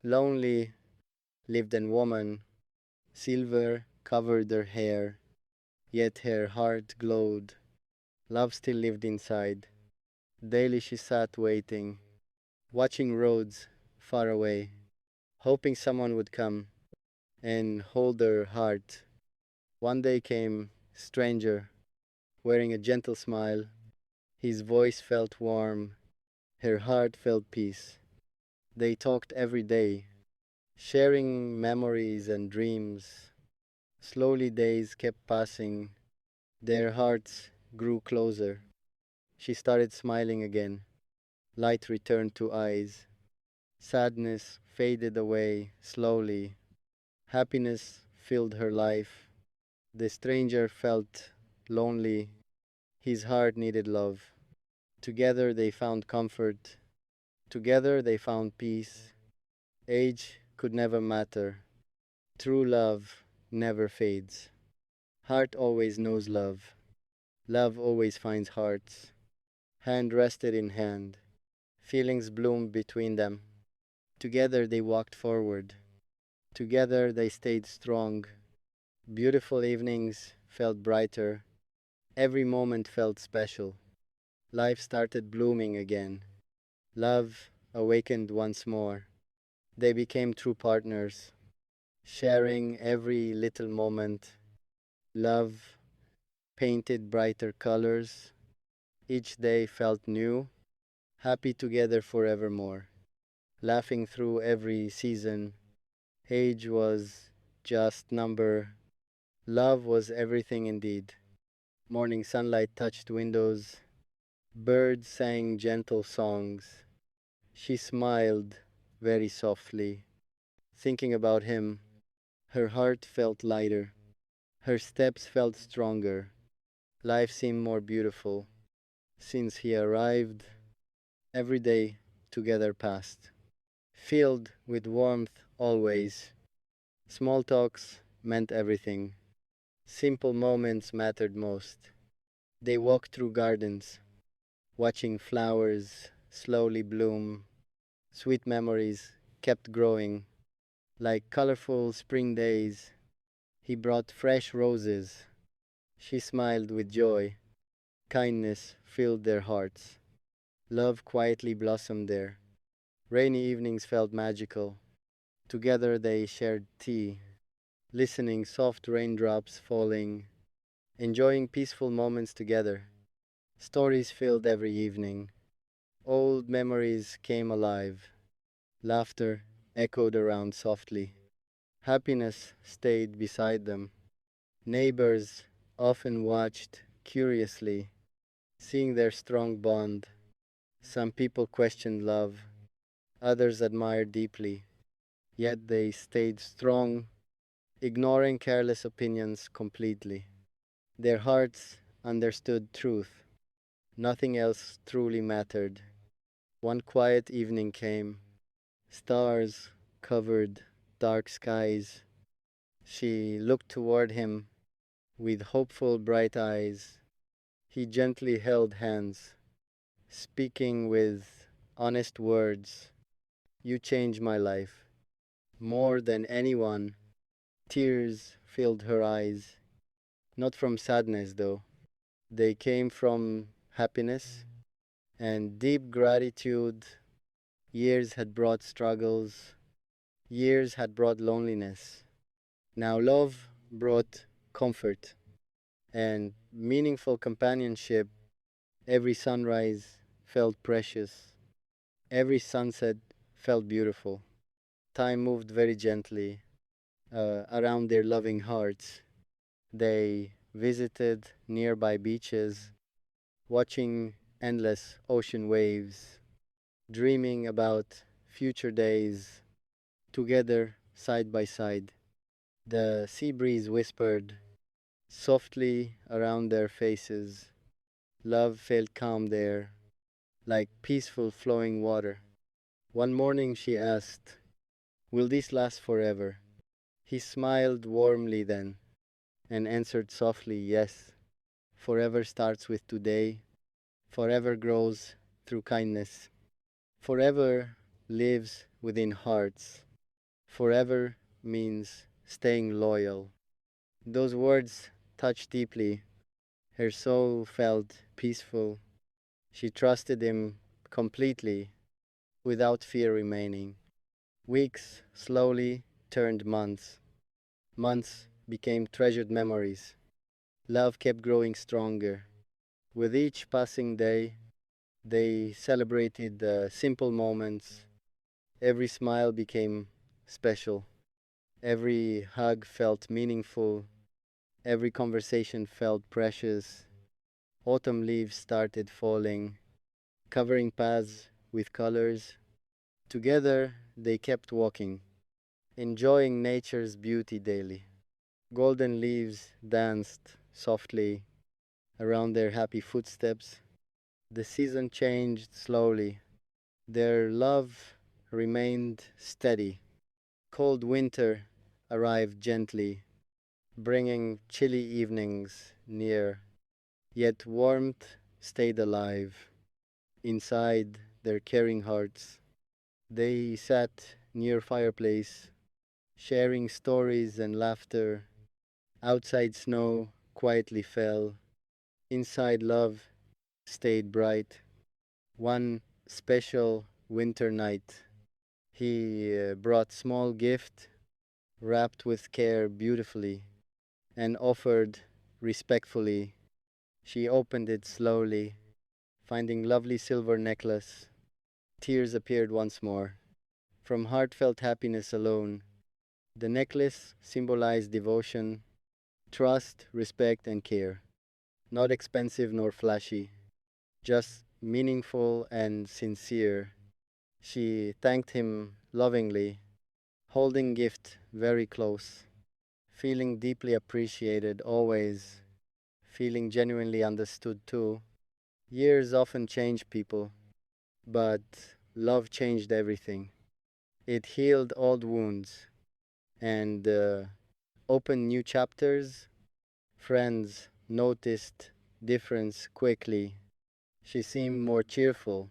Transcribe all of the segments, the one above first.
Lonely lived a woman, silver covered her hair, yet her heart glowed. Love still lived inside. Daily she sat waiting, watching roads far away, hoping someone would come and hold her heart. One day came stranger, wearing a gentle smile. His voice felt warm, her heart felt peace. They talked every day, sharing memories and dreams. Slowly days kept passing, their hearts grew closer. She started smiling again. Light returned to eyes. Sadness faded away slowly. Happiness filled her life. The stranger felt lonely. His heart needed love. Together they found comfort. Together they found peace. Age could never matter. True love never fades. Heart always knows love. Love always finds hearts. Hand rested in hand. Feelings bloomed between them. Together they walked forward. Together they stayed strong. Beautiful evenings felt brighter. Every moment felt special. Life started blooming again. Love awakened once more. They became true partners, sharing every little moment. Love painted brighter colors. Each day felt new, happy together forevermore, laughing through every season. Age was just number. Love was everything indeed. Morning sunlight touched windows. Birds sang gentle songs. She smiled very softly. Thinking about him, her heart felt lighter. Her steps felt stronger. Life seemed more beautiful. Since he arrived, every day together passed, filled with warmth always. Small talks meant everything. Simple moments mattered most. They walked through gardens, watching flowers slowly bloom. Sweet memories kept growing, like colorful spring days. He brought fresh roses. She smiled with joy. Kindness filled their hearts. Love quietly blossomed there. Rainy evenings felt magical. Together they shared tea, listening soft raindrops falling, enjoying peaceful moments together. Stories filled every evening. Old memories came alive. Laughter echoed around softly. Happiness stayed beside them. Neighbors often watched curiously, seeing their strong bond. Some people questioned love, others admired deeply, yet they stayed strong, ignoring careless opinions completely. Their hearts understood truth. Nothing else truly mattered. One quiet evening came. Stars covered dark skies. She looked toward him with hopeful bright eyes. He gently held hands, speaking with honest words. You changed my life. More than anyone, tears filled her eyes. Not from sadness, though. They came from happiness and deep gratitude. Years had brought struggles, years had brought loneliness. Now love brought comfort and meaningful companionship. Every sunrise felt precious, every sunset felt beautiful. Time moved very gently around their loving hearts. They visited nearby beaches, watching endless ocean waves, dreaming about future days, together side by side. The sea breeze whispered softly around their faces. Love felt calm there, like peaceful flowing water. One morning she asked, will this last forever? He smiled warmly then and answered softly, yes. Forever starts with today. Forever grows through kindness. Forever lives within hearts. Forever means staying loyal. Those words touched deeply. Her soul felt peaceful. She trusted him completely, without fear remaining. Weeks slowly turned months. Months became treasured memories. Love kept growing stronger. With each passing day, they celebrated the simple moments. Every smile became special. Every hug felt meaningful. Every conversation felt precious. Autumn leaves started falling, covering paths with colors. Together, they kept walking, enjoying nature's beauty daily. Golden leaves danced softly around their happy footsteps. The season changed slowly. Their love remained steady. Cold winter arrived gently, bringing chilly evenings near, yet warmth stayed alive inside their caring hearts. They sat near fireplace, sharing stories and laughter. Outside snow quietly fell. Inside love stayed bright. One special winter night, he brought small gift wrapped with care beautifully and offered respectfully. She opened it slowly, finding lovely silver necklace. Tears appeared once more. From heartfelt happiness alone, the necklace symbolized devotion, trust, respect, and care. Not expensive nor flashy, just meaningful and sincere. She thanked him lovingly, holding gift very close, feeling deeply appreciated always, feeling genuinely understood too. Years often change people, but love changed everything. It healed old wounds and opened new chapters. Friends noticed difference quickly. She seemed more cheerful,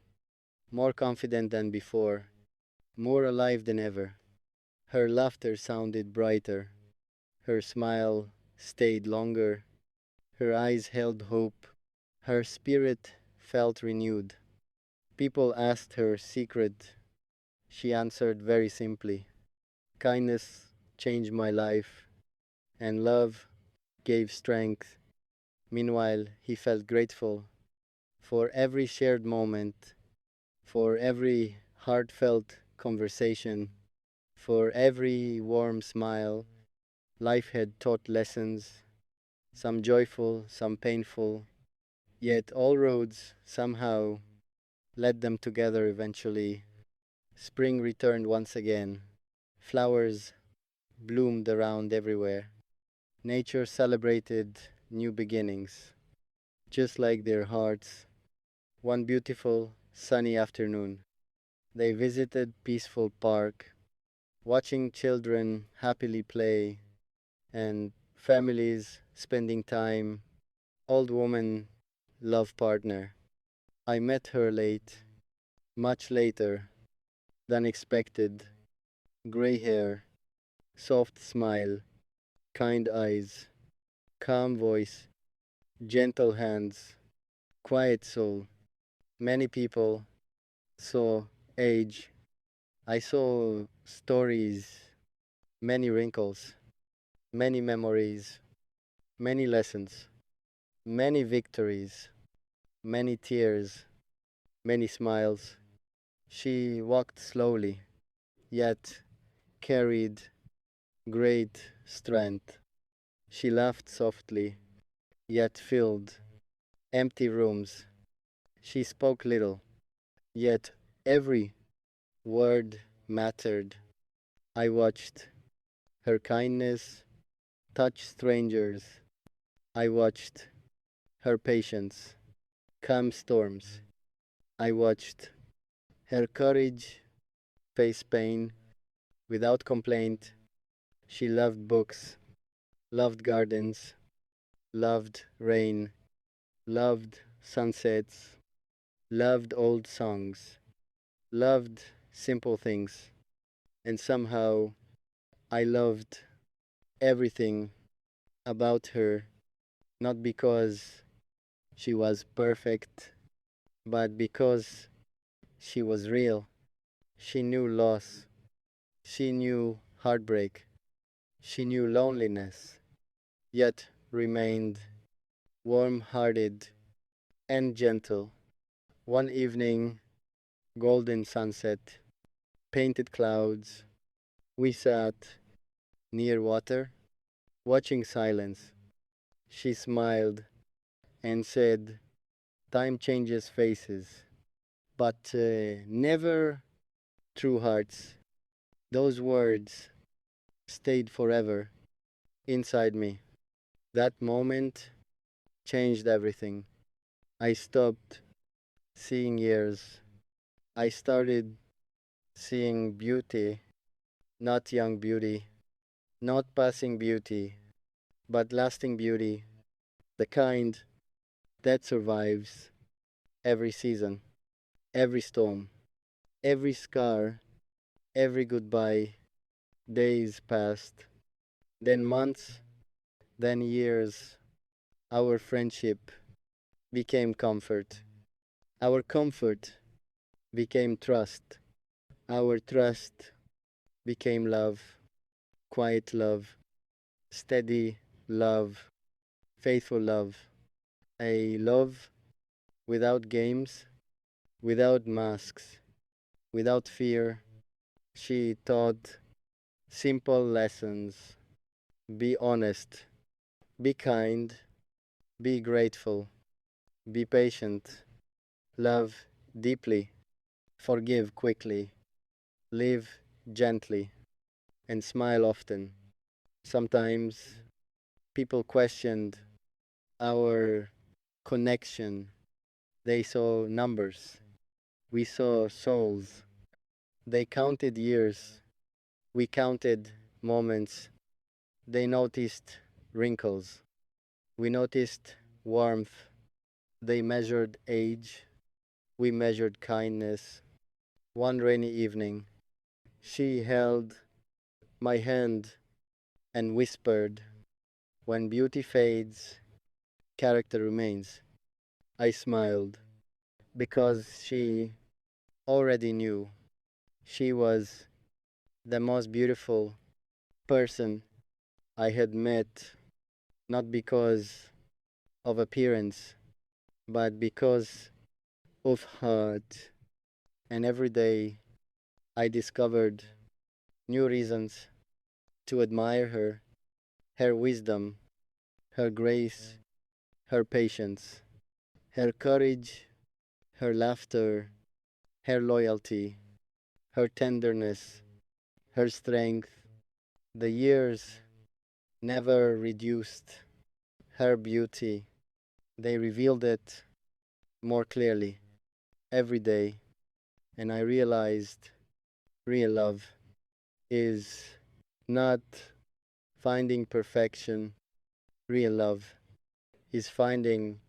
more confident than before, more alive than ever. Her laughter sounded brighter. Her smile stayed longer. Her eyes held hope. Her spirit felt renewed. People asked her secret. She answered very simply. Kindness changed my life, and love gave strength. Meanwhile, he felt grateful for every shared moment, for every heartfelt conversation, for every warm smile. Life had taught lessons, some joyful, some painful, yet all roads somehow led them together eventually. Spring returned once again. Flowers bloomed around everywhere. Nature celebrated new beginnings, just like their hearts. One beautiful, sunny afternoon, they visited peaceful park, watching children happily play and families spending time. Old woman, love partner. I met her late, much later than expected. Gray hair, soft smile, kind eyes, calm voice, gentle hands, quiet soul. Many people saw age. I saw stories, many wrinkles, many memories, many lessons, many victories, many tears, many smiles. She walked slowly, yet carried great strength. She laughed softly, yet filled empty rooms. She spoke little, yet every word mattered. I watched her kindness touch strangers. I watched her patience calm storms. I watched her courage face pain without complaint. She loved books, loved gardens, loved rain, loved sunsets, loved old songs, loved simple things. And somehow I loved everything about her, not because she was perfect, but because she was real. She knew loss, she knew heartbreak, she knew loneliness, yet remained warm hearted and gentle. One evening, golden sunset, painted clouds, we sat near water, watching silence. She smiled and said, "Time changes faces, but never true hearts." Those words stayed forever inside me. That moment changed everything. I stopped seeing years. I started seeing beauty, not young beauty, not passing beauty, but lasting beauty, the kind that survives every season, every storm, every scar, every goodbye. Days passed, then months, then years. Our friendship became comfort. Our comfort became trust. Our trust became love, quiet love, steady love, faithful love. A love without games, without masks, without fear. She taught simple lessons. Be honest, be kind, be grateful, be patient, love deeply, forgive quickly, live gently, and smile often. Sometimes people questioned our connection. They saw numbers, we saw souls. They counted years, we counted moments. They noticed wrinkles, we noticed warmth. They measured age, we measured kindness. One rainy evening, she held my hand and whispered, "When beauty fades, character remains." I smiled because she already knew she was the most beautiful person I had met, not because of appearance, but because of heart. And every day I discovered new reasons to admire her, her wisdom, her grace, her patience, her courage, her laughter, her loyalty, her tenderness, her strength. The years never reduced her beauty, they revealed it more clearly every day. And I realized real love is not finding perfection, real love is finding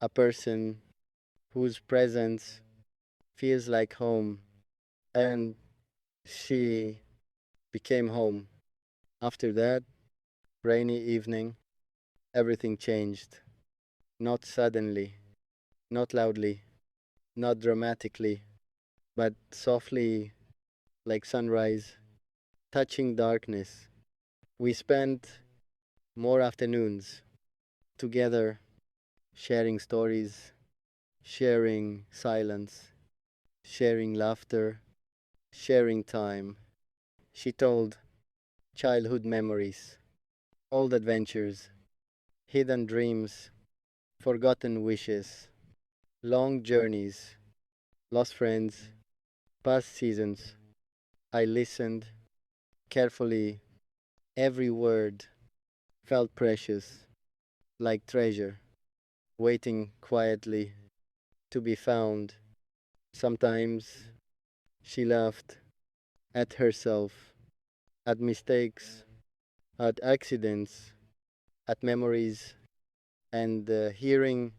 a person whose presence feels like home. And she became home. After that rainy evening, everything changed. Not suddenly, not loudly, not dramatically, but softly, like sunrise, touching darkness. We spent more afternoons together, sharing stories, sharing silence, sharing laughter, sharing time. She told childhood memories, old adventures, hidden dreams, forgotten wishes, long journeys, lost friends, past seasons. I listened carefully. Every word felt precious, like treasure, waiting quietly to be found. Sometimes she laughed at herself, at mistakes, at accidents, at memories, and hearing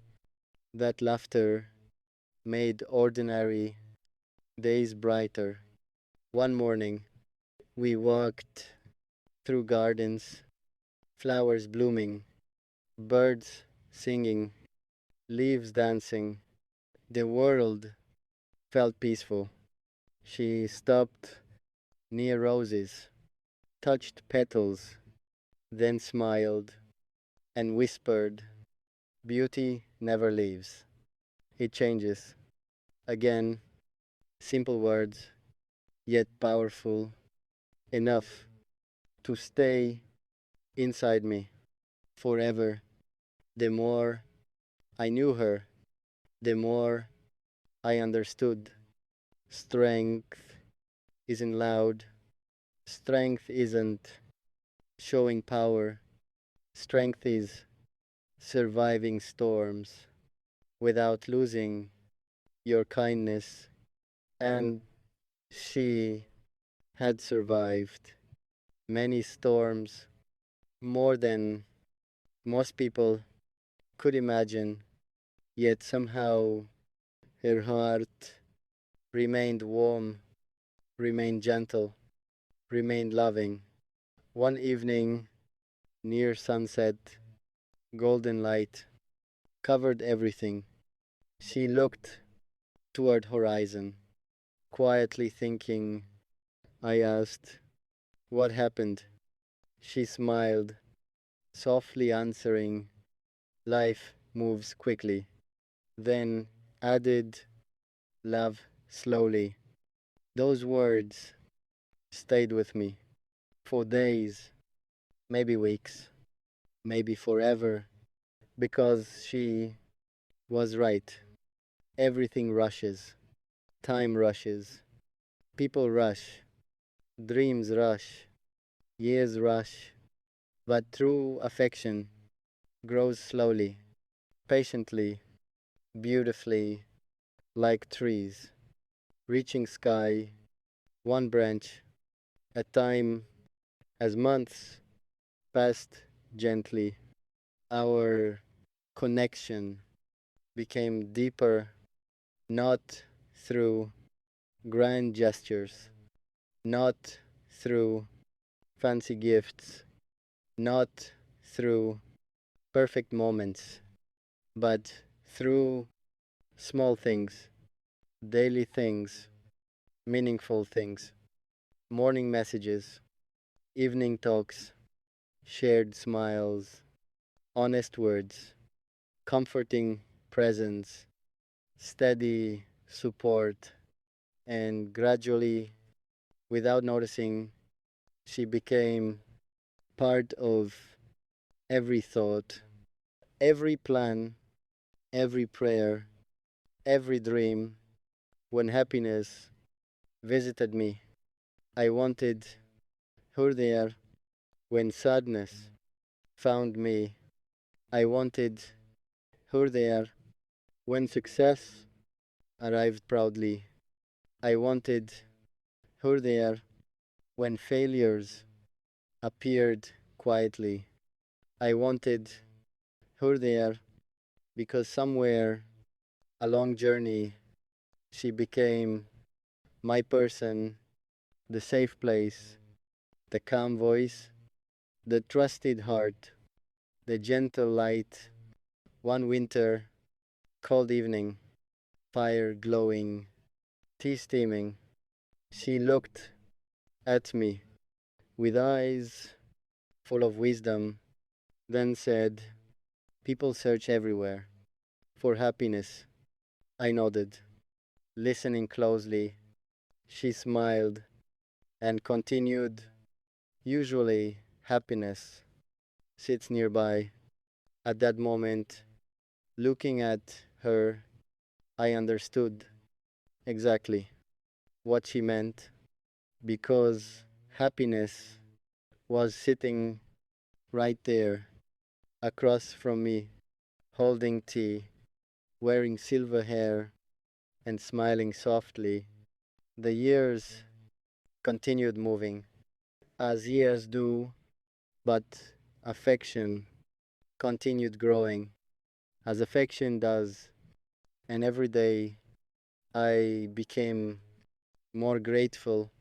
that laughter made ordinary days brighter. One morning, we walked through gardens, flowers blooming, birds singing, leaves dancing. The world felt peaceful. She stopped near roses, touched petals, then smiled and whispered, "Beauty never leaves. It changes." Again, simple words, yet powerful enough to stay inside me forever. The more I knew her, the more I understood. Strength isn't loud. Strength isn't showing power. Strength is surviving storms without losing your kindness. And she had survived many storms, more than most people could imagine, yet somehow her heart remained warm, remained gentle, remained loving. One evening, near sunset, golden light covered everything. She looked toward horizon, quietly thinking. I asked, "What happened?" She smiled, softly answering, "Life moves quickly." Then added, "Love slowly." Those words stayed with me for days, maybe weeks, maybe forever, because she was right. Everything rushes, time rushes, people rush, dreams rush, years rush, but true affection grows slowly, patiently, beautifully, like trees, reaching sky, one branch at time. As months passed gently, our connection became deeper, not through grand gestures, not through fancy gifts, not through perfect moments, but through small things, daily things, meaningful things, morning messages, evening talks, shared smiles, honest words, comforting presence, steady support, and gradually, without noticing, she became part of every thought, every plan, every prayer, every dream. When happiness visited me, I wanted her there. When sadness found me, I wanted her there. When success arrived proudly, I wanted her there. When failures appeared quietly, I wanted her there, because somewhere along journey she became my person, the safe place, the calm voice, the trusted heart, the gentle light. One winter, cold evening, fire glowing, tea steaming, she looked at me with eyes full of wisdom, then said, "People search everywhere for happiness." I nodded, listening closely. She smiled and continued, "Usually, happiness sits nearby." At that moment, looking at her, I understood exactly what she meant, because happiness was sitting right there across from me, holding tea, wearing silver hair, and smiling softly. The years continued moving, as years do, but affection continued growing, as affection does, and every day I became more grateful,